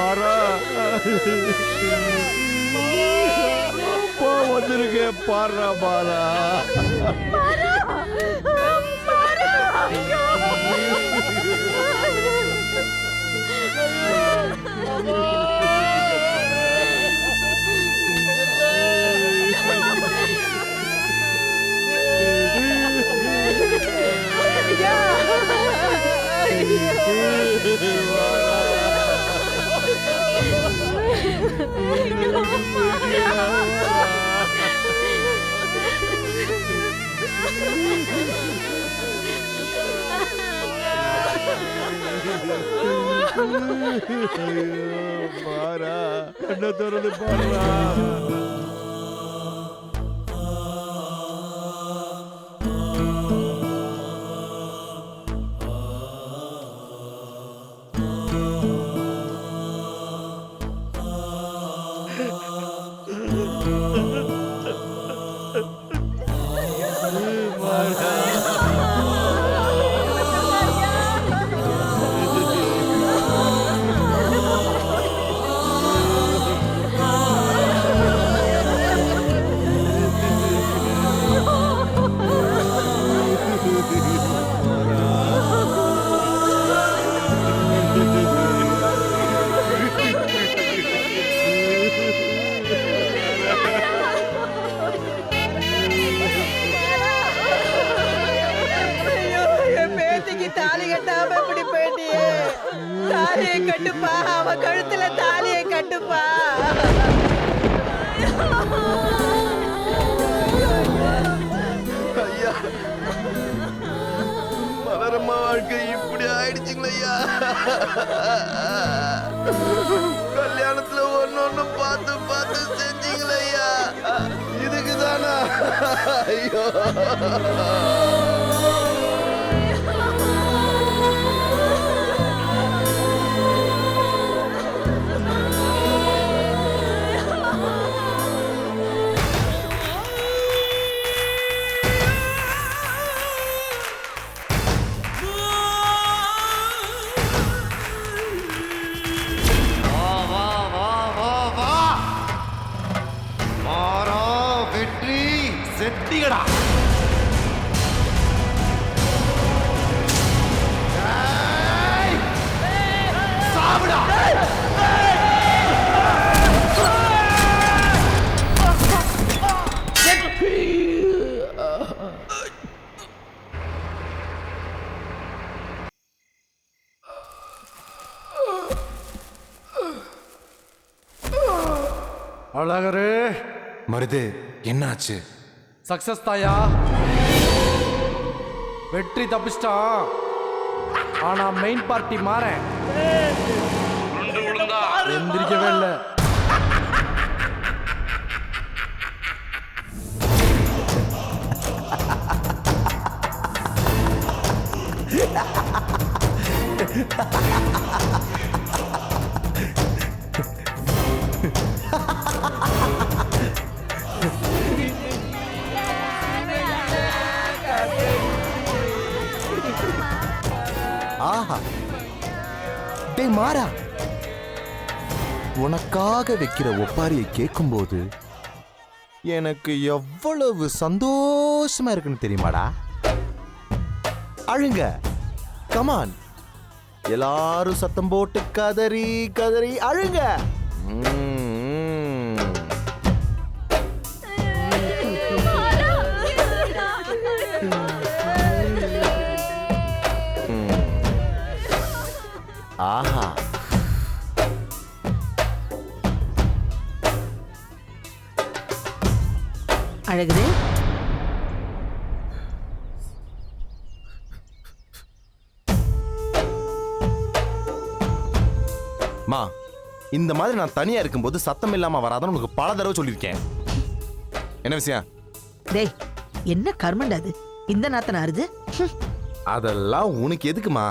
மாறா அப்பா வந்திருக்கேன் பாரா மாறா. மாறா கண்ண திறந்து பாருடா. தாலி கட்டாம இப்படி போயிட்டியே. தாலியை கட்டுப்பா, அவ கழுத்துல தாலியை கட்டுப்பா. ஐயா மலரம்மா வாழ்க்கை இப்படி ஆயிடுச்சுங்களா? கல்யாணத்துல ஒன்னொன்னு பார்த்து பார்த்து செஞ்சீங்களா? இதுக்கு தானா? ஐயோ செட்டிகடா. சாப்பிடா. அழகரே மருது என்னாச்சு? சக்சஸ் தாயா, வெற்றி தப்பிச்சிட்டான். ஆனா மெயின் பார்ட்டி மாறேன் எந்திரிக்கவே இல்லை. ஆஹா டே மாறா, உனக்காக வைக்கிற ஒப்பாரியை கேட்கும்போது எனக்கு எவ்வளவு சந்தோஷமா இருக்குன்னு தெரியுமாடா? அழுங்க, கமான், எல்லாரும் சத்தம் போட்டு கதறி கதறி அழுங்க. ஆஹா அழகுது, மா, இந்த மாதிரி நான் தனியா இருக்கும்போது சத்தம் இல்லாம வராதன்னு உனக்கு பல தடவை சொல்லியிருக்கேன். என்ன விஷயம்? டேய், என்ன கர்மண்டா அது? இந்த நாத்தனாருது. அதெல்லாம் உனக்கு எதுக்குமா?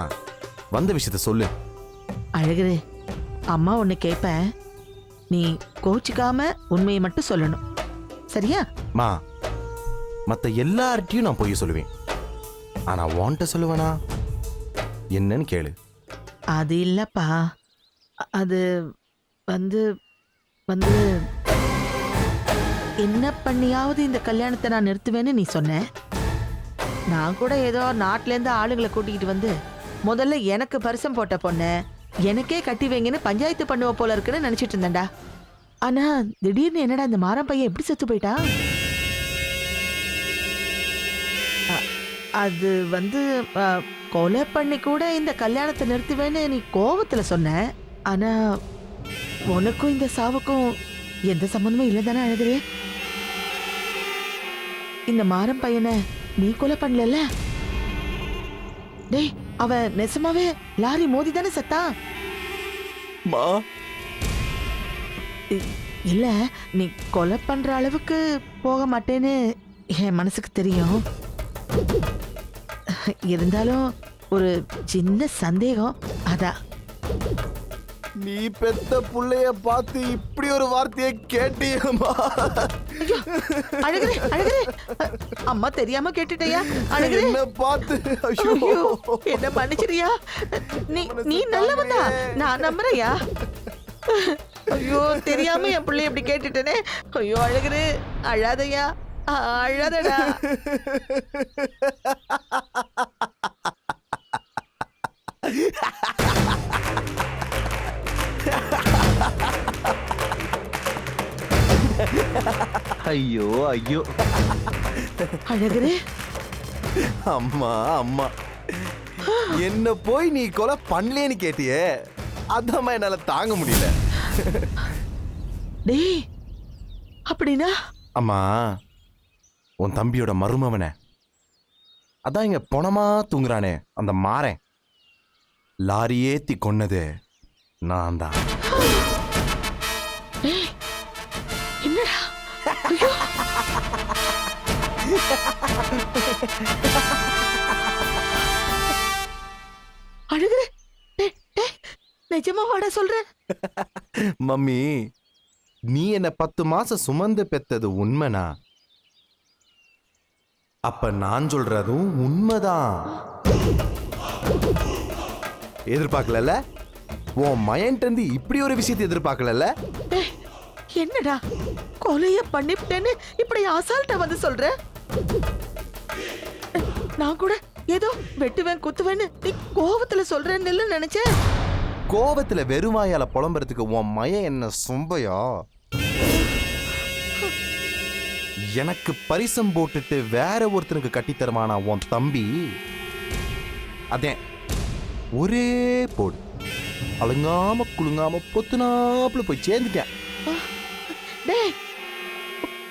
வந்த விஷயத்த சொல்லு. அழகுது, அம்மா ஒன்னு கேட்பேன், நீ கோச்சிக்காம உண்மையை மட்டும் சொல்லணும், சரியா? மா, மத்த எல்லார்ட்டையும் நான் போய் சொல்லுவேன், ஆனா உன்கிட்ட சொல்லுவேனா? என்னன்னு கேளு. அது இல்லப்பா, அது வந்து வந்து என்ன பண்ணியாவது இந்த கல்யாணத்தை நான் நிறுத்துவேன்னு நீ சொன்ன. நான் கூட ஏதோ நாட்டுல இருந்து ஆளுங்களை கூட்டிக்கிட்டு வந்து முதல்ல எனக்கு பரிசம் போட்ட பொண்ணு எனக்கே கட்டி வைங்கன்னு பஞ்சாயத்து பண்ணுவ போல இருக்குன்னு நினைச்சிட்டு இருந்தேன்டா. ஆனா திடீர்னு என்னடா இந்த மாரம் பையன் எப்படி செத்து போயிட்டான்? அது வந்து கொலை பண்ணி கூட இந்த கல்யாணத்தை நிறுத்துவேன்னு நீ கோவத்துல சொன்ன. ஆனா உனக்கும் இந்த சாவுக்கும் எந்த சம்பந்தமும் இல்லை தானே அழகுது? இந்த மாரம் பையனை நீ கொலை பண்ணல. டேய், அவன் நெசமாவே லாரி மோதி தானே செத்தான். மா இல்ல, நீ கொலை பண்ற அளவுக்கு போக மாட்டேன்னு என் மனசுக்கு தெரியும். இருந்தாலும் ஒரு சின்ன சந்தேகம், அதான். நீ பெத்த புள்ளைய பார்த்து இப்படி ஒரு வார்த்தையை கேட்டியம்மா. அழகுது அழகுது, அம்மா தெரியாம கேட்டுட்டயா? அழகுது என்ன பார்த்து ஐயோ, என்ன மன்னிச்சிரியா? நீ நல்லவனா, நான் நம்புறையா? ஐயோ, தெரியாம என் பிள்ளை இப்படி கேட்டுட்டேனே. ஐயோ அழகுது, அழாதையா, அழாதடா. ஐயோ ஐயோ. அழகுது, அம்மா அம்மா, என்ன போய் நீ கொலை பண்ணலேன்னு கேட்டியே, அதாம்மா என்னால தாங்க முடியல. டேய், அப்படின்னா அம்மா, உன் தம்பியோட மருமவனை, அதான் இங்க பொணமா தூங்குறானே அந்த மாறன், லாரி ஏத்தி கொன்னது நான் தான். டேய், என்னடா? ஐயோ. அழுகுற? டேய், டேய், நிஜமா வாடா சொல்ற? மம்மி, நீ என்ன 10 மாசம் சுமந்து பெத்தது உண்மைனா, அப்ப நான் சொல்றதும் உண்மைதான். எதிர்பார்க்கல, உன் மயன்ட்டு இப்படி ஒரு விஷயத்தை எதிர்பார்க்கல. டேய், என்னடா கொலைய பண்ணிவிட்டேன்னு இப்படி அசால்ட்டா வந்து சொல்ற? நான் கூட ஏதோ வெட்டுவேன் குத்துவேன்னு நீ கோவத்துல சொல்றேன்னு நினைச்சேன். கோவத்துல வெறுவாயால புலம்புறதுக்கு உன் மயன் என்ன சொம்பையா? எனக்கு பரிசம் போட்டுட்டு வேற ஒருத்தனுக்கு கட்டித்தருமானா உன் தம்பி, அதே ஒரே போடு, அழுங்காம குலுங்காம பொத்துனாப்புல போய் சேர்ந்துட்டேன். டேய்,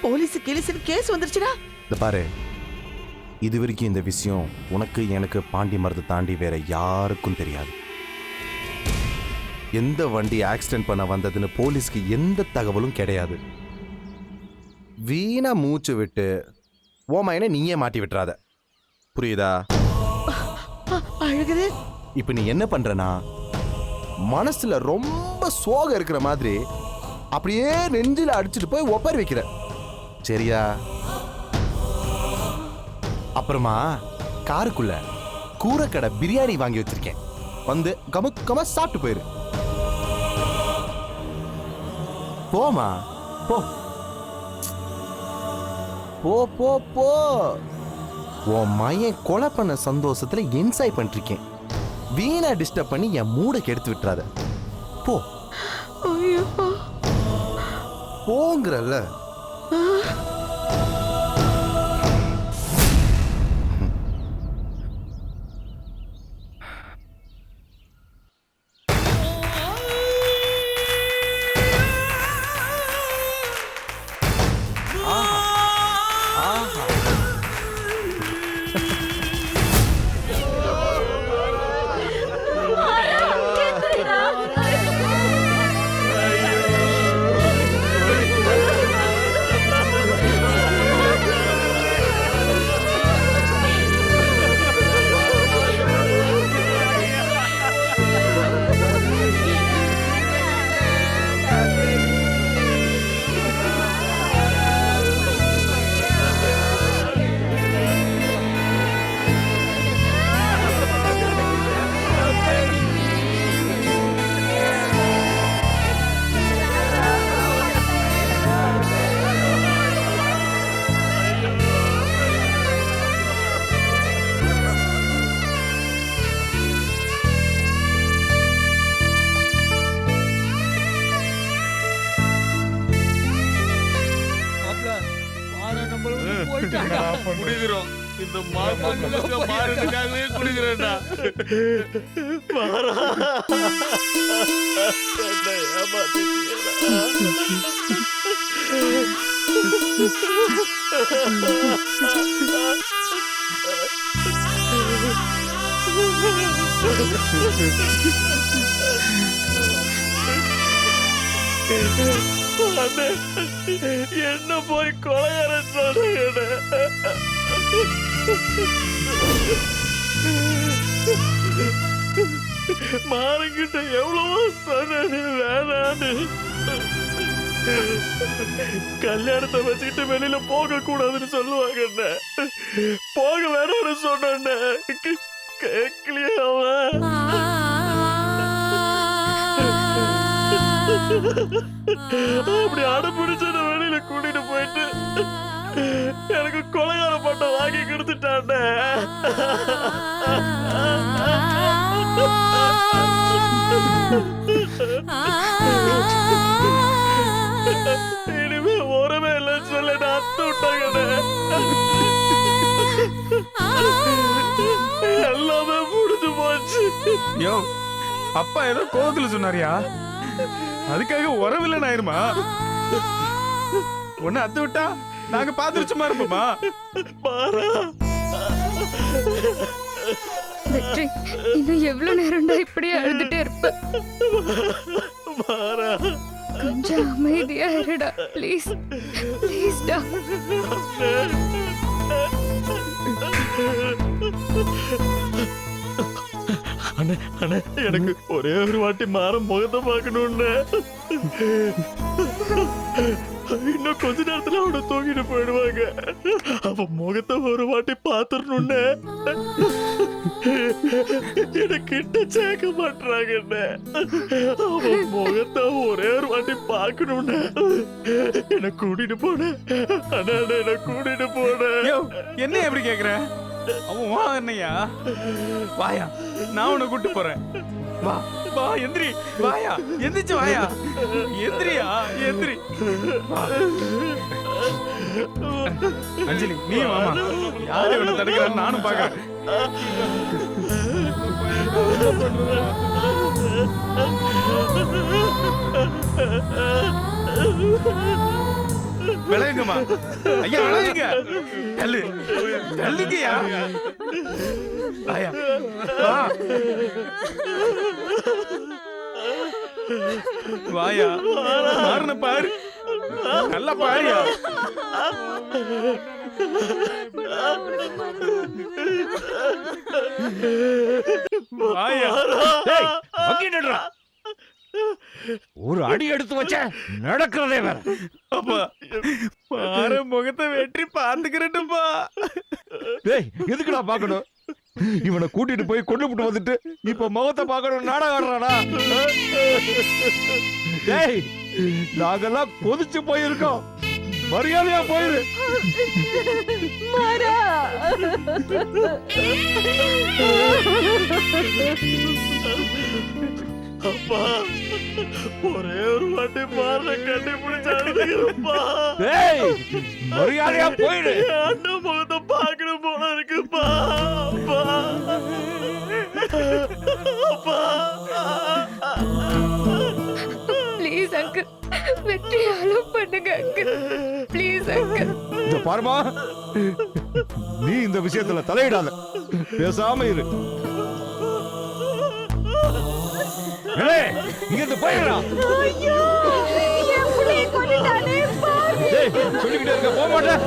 போலீஸ் கிளிஸ்னு கேஸ் வந்துருச்சுடா. இந்த பாரு, இது வரைக்கும் இந்த விஷயம் உனக்கு எனக்கு பாண்டி மரத்தை தாண்டி வேற யாருக்கும் தெரியாது. எந்த வண்டி ஆக்சிடென்ட் பண்ண வந்ததுன்னு போலீஸ்க்கு எந்த தகவலும் கிடையாது. வீணா மூச்சு விட்டு ஓமாயனை நீயே மாட்டி விட்டுறாத, புரியுதா? அழகுது, இப்ப நீ என்ன பண்றனா, மனசுல ரொம்ப சோகம் இருக்கிற மாதிரி அப்படியே நெஞ்சில அடிச்சுட்டு போய் ஒப்பாரி வைக்கிற, சரியா? அப்புறமா காருக்குள்ள கூரக்கடை பிரியாணி வாங்கி வச்சிருக்கேன், வந்து கமுக்கமா சாப்பிட்டு போயிரு. போமா, போ போ போ போ. உன் மையன் கொலை பண்ண சந்தோஷத்துல என்ஜாய் பண்ணிருக்கேன். வீணா டிஸ்டர்ப் பண்ணி என் மூடை கெடுத்து விட்டுறாத, போ. ஐயோ, போங்கறல்ல. குடிக்கிறோம். இந்த மாறதுக்காகவே குடிக்கிறேன்டா. மாறா என்ன போய் கொலையற சொல்லுங்க. மாறங்கிட்ட எவ்வளவோ சொன்னது வேணான்னு. கல்யாணத்தை வச்சுக்கிட்டு வெளியில போக கூடாதுன்னு சொல்லுவாங்க. போக வேணாம்னு சொன்ன கேட்கலையே அவன். அப்படி அடம்பிடிச்ச வெளியில கூட்டிட்டு போயிட்டு எனக்கு கொலைகார பட்டம் வாங்கி கொடுத்துட்டான். இனிமே உரமே இல்லைன்னு சொல்லி அத்து விட்டாங்க. எல்லாமே முடிஞ்சு போச்சு. யோ, அப்பா ஏதோ கோவத்துல சொன்னாரியா? அதுக்காக உறவில்லை ஆயிருமா? ஒன்னு அத்து விட்டா நாங்க பாத்துட்டு சும்மா இருப்போமா? வெற்றி, இன்னும் எவ்வளவு நேரம்டா இப்படியே அழுதுட்டே இருப்ப? கொஞ்சம் அமைதியா இருடா, ப்ளீஸ் ப்ளீஸ்டா. எனக்கு ஒரே ஒரு வாட்டி மாற முகத்தை பார்க்கணும்னு. இன்னும் கொஞ்ச நேரத்துல அவனை தூக்கிட்டு போயிடுவாங்க. அவ முகத்தை ஒரு வாட்டி பாத்துடணும்னு எனக்கு கிட்ட சேர்க்க மாட்டாங்க. அவன் முகத்தை ஒரே ஒரு வாட்டி பார்க்கணும்னு என்ன கூட்டிட்டு போன. என்ன கூட்டிட்டு போன. என்ன எப்படி கேக்குற? அவன் வா என்னையா, வாயா, நான் உன்னை கூட்டு போறேன். வா வா, எந்திரி, வாயா, எந்திரிச்சு வாயா, எந்திரியா, எந்திரி. அஞ்சலி, நீ வாமா. யாரு இவனை தடுக்கிறான்னு நானும் பாக்குறேன். விளையுங்கம்மா ஐயா, விளையுங்க. தள்ளு தள்ளுங்கய்யா. ஐயா வா, வாயா, மாறின பாரு, நல்லா பாரியா. வாயா, ஒரு அடி எடுத்து வச்ச நடக்கிறதே வேற. அப்பா, பாரு முகத்தை வெற்றி பாத்துக்கிறேன்ப்பா. டேய், எதுக்குடா பாக்கணும்? இவனை கூட்டிட்டு போய் கொண்டு விட்டு வந்துட்டு இப்ப முகத்தை பாக்கணும் நாடகம் ஆடுறானா? டேய், நாங்கெல்லாம் கொதிச்சு போயிருக்கோம், மரியாதையா போயிரு. அப்பா, ஒரே ஒரு வாட்டி மாற கண்டுபிடிச்சாருப்பா. டேய், மரியாதையா போயிடு. அண்ணன் முகத்தை பாக்கணும் போல இருக்குப்பா. அப்பா, அப்பா, ப்ளீஸ் அங்கிள், வெற்றி அலோவ் பண்ணுங்க அங்கிள், ப்ளீஸ் அங்கிள். இந்த பாருமா, நீ இந்த விஷயத்துல தலையிடாத, பேசாம இரு. இங்க போயிடா. சொல்லிக்கிட்டே இருக்க, போக மாட்டேன்.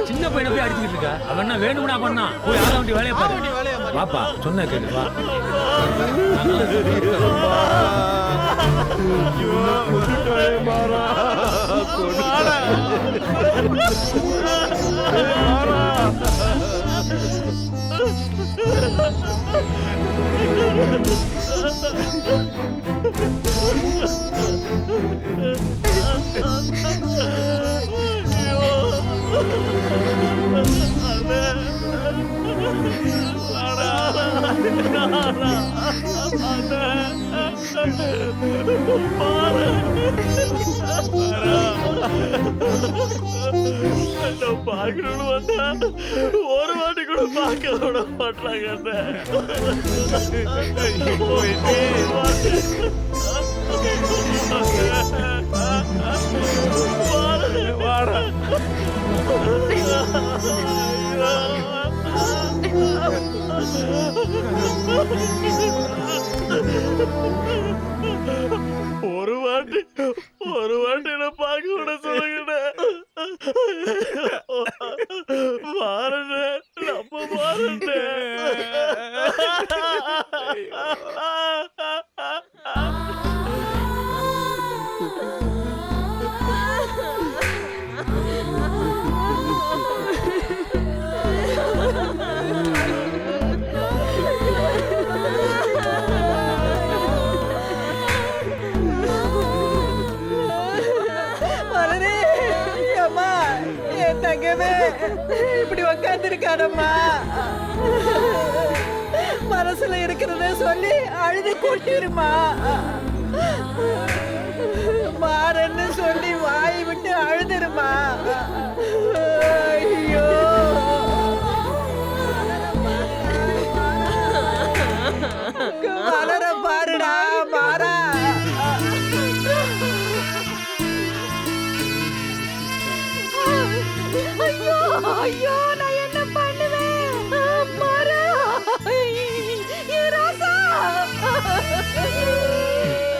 சின்ன பையனை போய் அடிச்சுக்கிட்டு இருக்கா? அவன் என்ன வேணும்னா பண்ணா? போய் ஆள வேண்டிய வேலையை பாரு. வாப்பா, சொன்ன கேளு, வா. பாக்கணும்னு வந்தா ஒரு வாட்டி கூட பார்க்க விட மாட்டாங்க. ஒரு வாட்டி என்ன பார்க்க விட சொல்லுங்க. மாறன நம்ம மாறன. இப்படி உக்காந்துருக்கானம்மா, மனசுல இருக்கிறத சொல்லி அழுது கொட்டிருமா. மாறன்னு சொல்லி வாய் விட்டு அழுதுருமா. ஐயோ மலர பாருடா மாறா. ஐயோ ஐயோ நான் என்ன பண்ணுவேன்? மாறா, ராசா.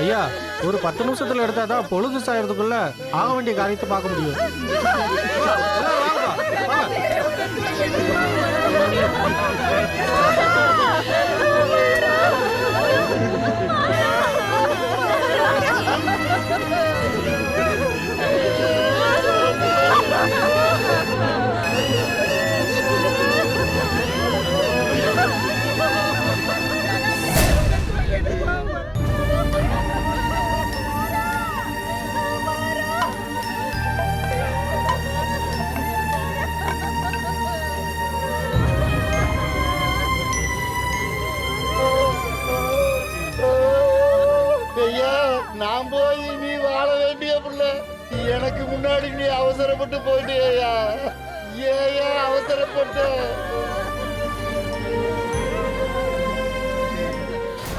ஐயா, ஒரு 10 நிமிஷத்துல எடுத்தாதான் பொழுது சாயறதுக்குள்ள ஆக வேண்டிய காரியத்தை பார்க்க முடியும். நான் போய் நீ வாழ வேண்டிய பிள்ளை, எனக்கு முன்னாடி நீ அவசரப்பட்டு போயிட்டியா? ஏயா அவசரப்பட்டு?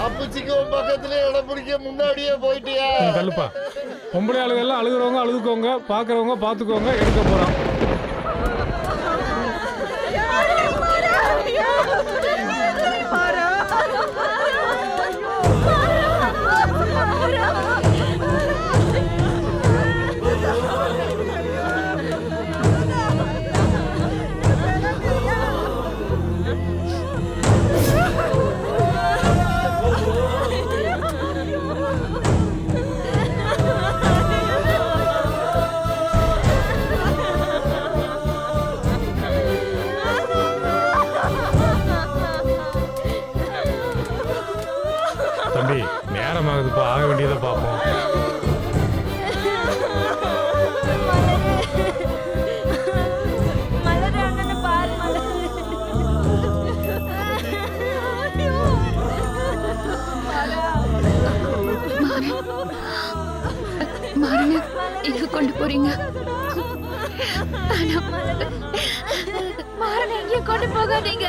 அப்பச்சிக்கு உன் பக்கத்துல இடம் பிடிக்க முன்னாடியே போயிட்டியா? தள்ளுப்பா. பொம்பளை ஆளுங்க எல்லாம் அழுகுறவங்க அழுதுக்கோங்க, பாக்குறவங்க பாத்துக்கோங்க, எடுக்க போறோம். தம்பி, நேரமாகுதுப்பா, ஆக வேண்டியதை பார்ப்போம். மாறன எங்க கொண்டு போறீங்க? மாறன எங்க கொண்டு போகாதீங்க.